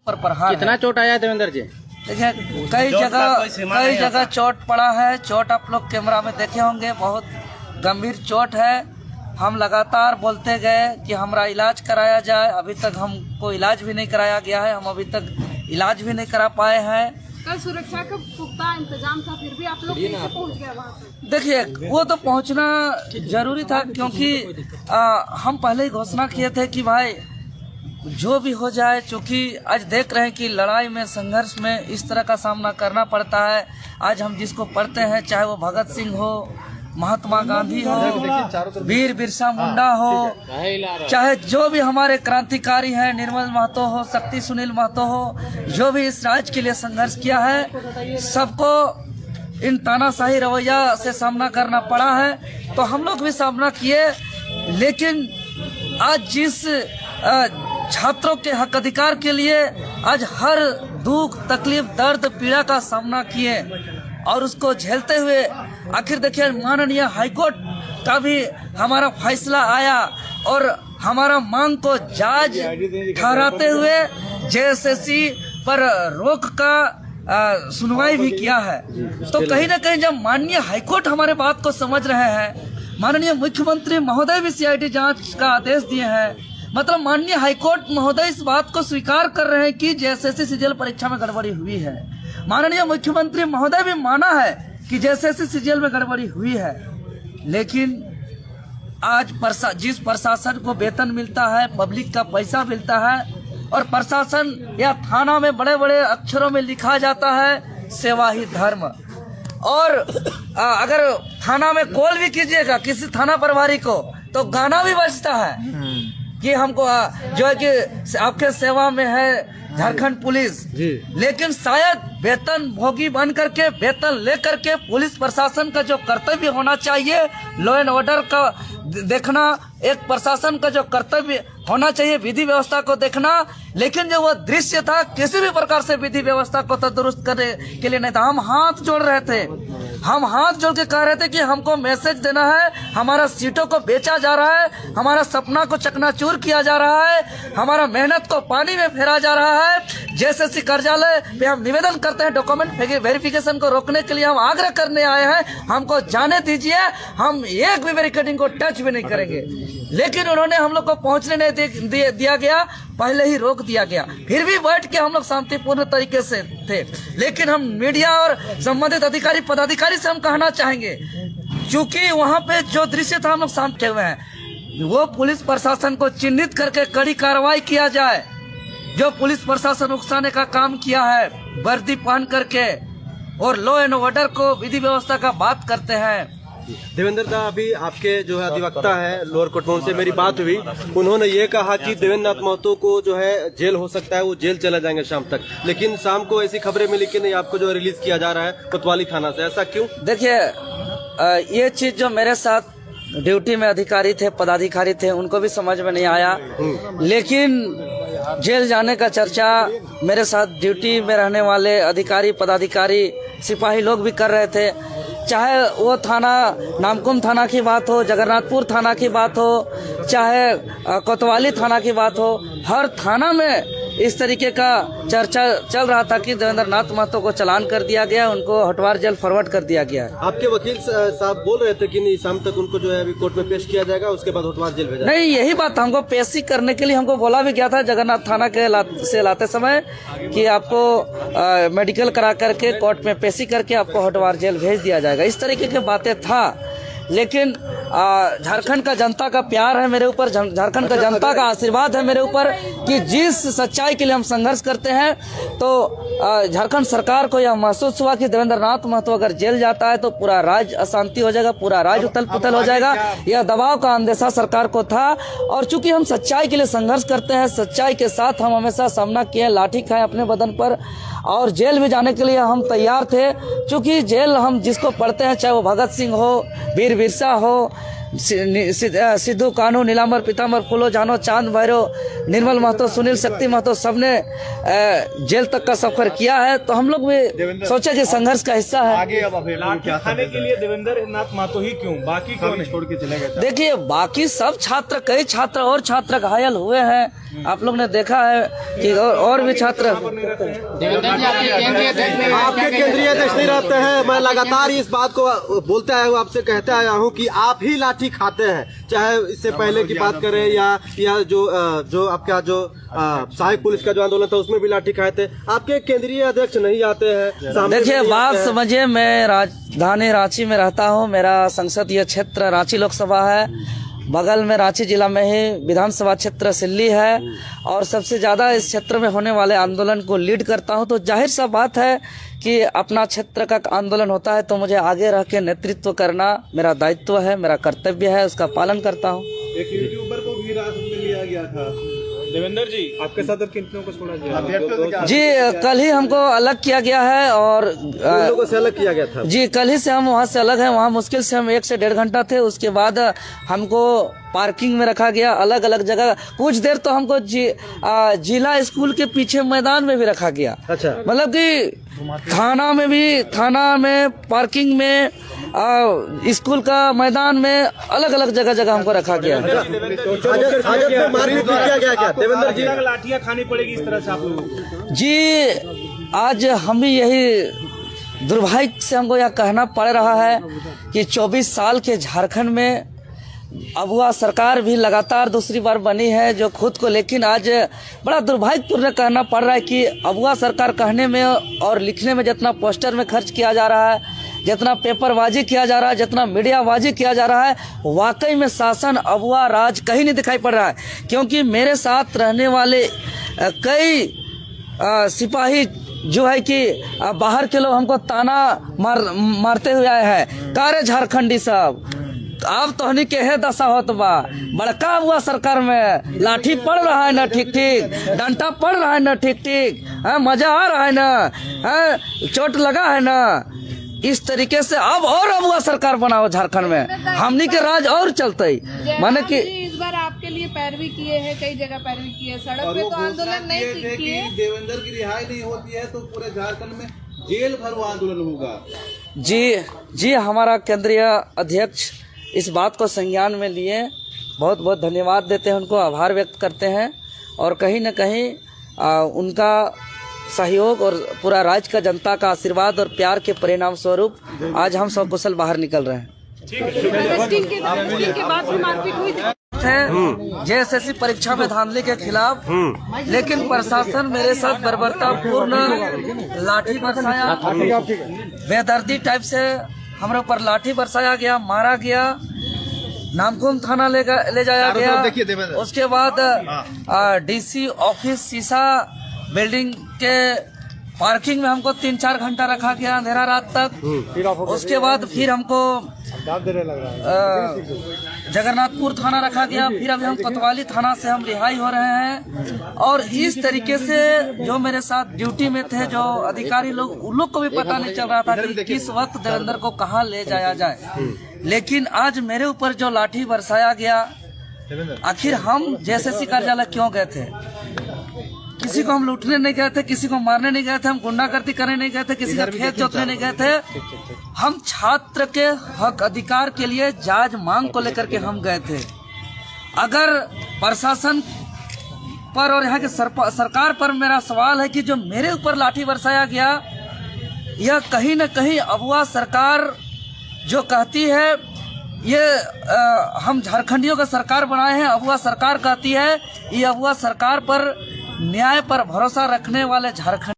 पर प्रहार कितना चोट आया देवेंद्र जी? देखिए कई जगह चोट पड़ा है। चोट आप लोग कैमरा में देखे होंगे, बहुत गंभीर चोट है। हम लगातार बोलते गए कि हमारा इलाज कराया जाए, अभी तक हमको इलाज भी नहीं कराया गया है, हम अभी तक इलाज भी नहीं करा पाए हैं। कल सुरक्षा का पुख्ता इंतजाम था, फिर भी आप लोग कैसे पहुंच गए वहाँ पे? देखिए वो तो पहुंचना जरूरी था, क्योंकि हम पहले ही घोषणा किए थे कि भाई जो भी हो जाए, चूंकि आज देख रहे हैं कि लड़ाई में, संघर्ष में इस तरह का सामना करना पड़ता है। आज हम जिसको पढ़ते हैं, चाहे वो भगत सिंह हो, महात्मा गांधी हो, वीर बिरसा मुंडा हो, चाहे जो भी हमारे क्रांतिकारी हैं, निर्मल महतो हो, शक्ति सुनील महतो हो, जो भी इस राज्य के लिए संघर्ष किया है, सबको इन तानाशाही रवैया से सामना करना पड़ा है। तो हम लोग भी सामना किए, लेकिन आज जिस छात्रों के हक अधिकार के लिए आज हर दुख, तकलीफ, दर्द, पीड़ा का सामना किए और उसको झेलते हुए आखिर देखिए माननीय हाईकोर्ट का भी हमारा फैसला आया और हमारा मांग को जायज ठहराते हुए जेएसएससी पर रोक का सुनवाई भी किया है। तो कहीं ना कहीं जब माननीय हाईकोर्ट हमारे बात को समझ रहे हैं, माननीय मुख्यमंत्री महोदय भी सीआईडी जांच का आदेश दिए हैं, मतलब माननीय हाईकोर्ट महोदय इस बात को स्वीकार कर रहे हैं कि जेएसएससी सीजीएल परीक्षा में गड़बड़ी हुई है। माननीय मुख्यमंत्री महोदय भी माना है कि जेएसएससी सीजीएल में गड़बड़ी हुई है। लेकिन आज जिस प्रशासन को वेतन मिलता है, पब्लिक का पैसा मिलता है, और प्रशासन या थाना में बड़े बड़े अक्षरों में लिखा जाता है सेवा ही धर्म, और अगर थाना में कॉल भी कीजिएगा किसी थाना प्रभारी को तो गाना भी बजता है कि हमको जो है कि आपके सेवा में है झारखंड पुलिस। लेकिन शायद वेतन भोगी बन करके, वेतन लेकर के पुलिस प्रशासन का जो कर्तव्य होना चाहिए, लॉ एंड ऑर्डर का देखना, एक प्रशासन का जो कर्तव्य होना चाहिए, विधि व्यवस्था को देखना, लेकिन जो वो दृश्य था किसी भी प्रकार से विधि व्यवस्था को तो दुरुस्त करने के लिए नहीं था। हम हाथ जोड़ रहे थे, हम हाथ जोड़ के कह रहे थे कि हमको मैसेज देना है, हमारा सीटों को बेचा जा रहा है, हमारा सपना को चकनाचूर किया जा रहा है, हमारा मेहनत को पानी में फेरा जा रहा है। जेएसएससी कार्यालय पे हम निवेदन करते हैं, डॉक्यूमेंट वेरिफिकेशन को रोकने के लिए हम आग्रह करने आए हैं, हमको जाने दीजिए, हम एक भी बैरिकेडिंग को टच भी नहीं करेंगे। लेकिन उन्होंने हम लोग को पहुंचने नहीं दिया गया, पहले ही रोक दिया गया। फिर भी बैठ के हम लोग शांतिपूर्ण तरीके से थे। लेकिन हम मीडिया और संबंधित अधिकारी पदाधिकारी से हम कहना चाहेंगे, चूंकि वहां पे जो दृश्य था हम लोग शांत हुए हैं, वो पुलिस प्रशासन को चिन्हित करके कड़ी कार्रवाई किया जाए। जो पुलिस प्रशासन उकसाने का काम किया है, वर्दी पहन करके और लॉ एंड ऑर्डर को, विधि व्यवस्था का बात करते हैं। देवेंद्र दा, अभी आपके जो है अधिवक्ता है लोअर कोर्ट में, उनसे मेरी बात हुई, उन्होंने ये कहा कि देवेंद्र नाथ महतो को जो है जेल हो सकता है, वो जेल चला जाएंगे शाम तक। लेकिन शाम को ऐसी खबरें मिली कि नहीं, आपको जो रिलीज किया जा रहा है कोतवाली थाना से, ऐसा क्यों? देखिए ये चीज जो मेरे साथ ड्यूटी में अधिकारी थे, पदाधिकारी थे, उनको भी समझ में नहीं आया। लेकिन जेल जाने का चर्चा मेरे साथ ड्यूटी में रहने वाले अधिकारी, पदाधिकारी, सिपाही लोग भी कर रहे थे। चाहे वो थाना नामकुम थाना की बात हो, जगन्नाथपुर थाना की बात हो, चाहे कोतवाली थाना की बात हो, हर थाना में इस तरीके का चर्चा चल रहा था कि देवेंद्र नाथ महतो को चालान कर दिया गया, उनको हटवार जेल फॉरवर्ड कर दिया गया है। आपके वकील साहब बोल रहे थे कि नहीं, शाम तक उनको जो है अभी कोर्ट में पेश किया जाएगा, उसके बाद हटवार जेल भेजा। नहीं, यही बात हमको पेशी करने के लिए हमको बोला भी गया था जगन्नाथ थाना के से लाते समय कि आपको मेडिकल करा करके कोर्ट में पेशी करके आपको हटवार जेल भेज दिया जाएगा, इस तरीके की बातें था। लेकिन झारखंड का जनता का प्यार है मेरे ऊपर, झारखंड का जनता का आशीर्वाद है मेरे ऊपर कि जिस सच्चाई के लिए हम संघर्ष करते हैं, तो झारखंड सरकार को यह महसूस हुआ कि देवेंद्र नाथ महतो अगर जेल जाता है तो पूरा राज्य अशांति हो जाएगा, पूरा राज्य उथल पुथल हो जाएगा। यह दबाव का अंदेशा सरकार को था, और चूंकि हम सच्चाई के लिए संघर्ष करते हैं, सच्चाई के साथ हम हमेशा सामना किए, लाठी खाए अपने बदन पर, और जेल भी जाने के लिए हम तैयार थे। चूंकि जेल हम जिसको पढ़ते हैं, चाहे वो भगत सिंह हो, वीर बिरसा हो, सिद्धू, कानू, नीलांबर, पीतांबर, फूलो, जानो, चांद, भैरव, निर्मल महतो, सुनील, शक्ति महतो, सबने जेल तक का सफर किया है। तो हम लोग भी सोचे कि संघर्ष का हिस्सा है। आगे अब लाठी खाने के लिए देवेंद्र नाथ महतो ही क्यों, बाकी कौन छोड़ के चले गए? देखिए, बाकी सब छात्र, कई छात्र और छात्र घायल हुए हैं। आप लोग ने देखा है कि और भी छात्र। आपके केंद्रीय अध्यक्ष नहीं रहते हैं। मैं लगातार इस बात को बोलते आया हूँ, आपसे कहते आया हूँ कि आप ही लाठी खाते हैं। चाहे इससे पहले की बात करें या जो आपका जो सहायक पुलिस का जो आंदोलन था उसमें भी लाठी खाए थे। आपके केंद्रीय अध्यक्ष नहीं आते हैं। देखिए, बात समझिए, मैं राजधानी रांची में रहता हूँ। मेरा संसदीय क्षेत्र रांची लोकसभा है। बगल में रांची जिला में ही विधानसभा क्षेत्र सिल्ली है और सबसे ज़्यादा इस क्षेत्र में होने वाले आंदोलन को लीड करता हूं। तो जाहिर सा बात है कि अपना क्षेत्र का आंदोलन होता है तो मुझे आगे रह के नेतृत्व करना मेरा दायित्व है, मेरा कर्तव्य है, उसका पालन करता हूं। एक यूट्यूबर को भी हिरासत में लिया गया था। देवेंद्र जी, आपके साथ अब कितनों को छोड़ा गया? जी, कल ही हमको अलग किया गया है और लोगों से अलग किया गया था। जी, कल ही से हम वहाँ से अलग हैं। वहाँ मुश्किल से हम 1 से 1.5 घंटा थे। उसके बाद हमको पार्किंग में रखा गया, अलग अलग जगह। कुछ देर तो हमको जिला स्कूल के पीछे मैदान में भी रखा गया। अच्छा, मतलब कि थाना में पार्किंग में स्कूल का मैदान में अलग अलग जगह हमको रखा गया। देवेंद्र जी, लाठियां खानी पड़ेगी इस तरह से आप लोगों को? जी, आज हम भी यही दुर्भाग्य से हमको यह कहना पड़ रहा है कि 24 साल के झारखंड में अबुआ सरकार भी लगातार दूसरी बार बनी है जो खुद को, लेकिन आज बड़ा दुर्भाग्यपूर्ण कहना पड़ रहा है कि अबुआ सरकार कहने में और लिखने में जितना पोस्टर में खर्च किया जा रहा है, जितना पेपरबाजी किया जा रहा है, जितना मीडियाबाजी किया जा रहा है, वाकई में शासन अबुआ राज कहीं नहीं दिखाई पड़ रहा है। क्योंकि मेरे साथ रहने वाले कई सिपाही जो है कि बाहर के लोग हमको ताना मारते हुए आए हैं, कारे झारखंडी साहब आप तोहनी के है दशा होत बा। बड़का हुआ सरकार में लाठी पड़ रहा है ना ठीक ठीक, डंडा पड़ रहा है ना ठीक ठीक, मजा आ रहा है ना, चोट लगा है ना। इस तरीके से अब हुआ सरकार बनाओ झारखंड में, हमनी के राज और चलते। माने कि इस बार आपके लिए पैरवी किए हैं, कई जगह पैरवी किए हैं, सड़क पे तो आंदोलन नहीं किए। देवेंद्र की रिहाई नहीं होती है तो पूरे झारखंड में जेल भर आंदोलन होगा। जी, हमारा केंद्रीय अध्यक्ष इस बात को संज्ञान में लिए, बहुत बहुत धन्यवाद देते हैं, उनको आभार व्यक्त करते हैं। और कहीं न कहीं उनका सहयोग और पूरा राज्य का जनता का आशीर्वाद और प्यार के परिणाम स्वरूप आज हम सब कुशल बाहर निकल रहे हैं। जेएसएससी परीक्षा में धांधली के खिलाफ, लेकिन प्रशासन मेरे साथ बर्बरतापूर्ण लाठी बरसाया, बेदर्दी टाइप से हमारे ऊपर लाठी बरसाया गया, मारा गया, नामकुम थाना ले जाया गया। उसके बाद डीसी ऑफिस शीशा बिल्डिंग के पार्किंग में हमको 3-4 घंटा रखा गया, अंधेरा रात तक। उसके बाद फिर हमको जगन्नाथपुर थाना रखा गया, फिर अभी हम कोतवाली थाना से हम रिहाई हो रहे हैं। और इस तरीके से जो मेरे साथ ड्यूटी में थे जो अधिकारी लोग, उन लोग को भी पता नहीं चल रहा था कि किस वक्त देवेंद्र को कहाँ ले जाया जाए। लेकिन आज मेरे ऊपर जो लाठी बरसाया गया, आखिर हम जेएसएससी कार्यालय क्यों गए थे? किसी को हम लूटने नहीं गए थे, किसी को मारने नहीं गए थे, हम गुंडागर्दी करने नहीं गए थे, किसी का खेत जोतने नहीं गए थे। हम छात्र के हक अधिकार के लिए जायज मांग को लेकर के हम गए थे। अगर प्रशासन पर और यहाँ के सरकार पर मेरा सवाल है कि जो मेरे ऊपर लाठी बरसाया गया, यह कहीं न कहीं अबुआ सरकार जो कहती है, ये हम झारखंडियों का सरकार बनाए हैं, अबुआ सरकार कहती है, ये अबुआ सरकार पर न्याय पर भरोसा रखने वाले झारखंड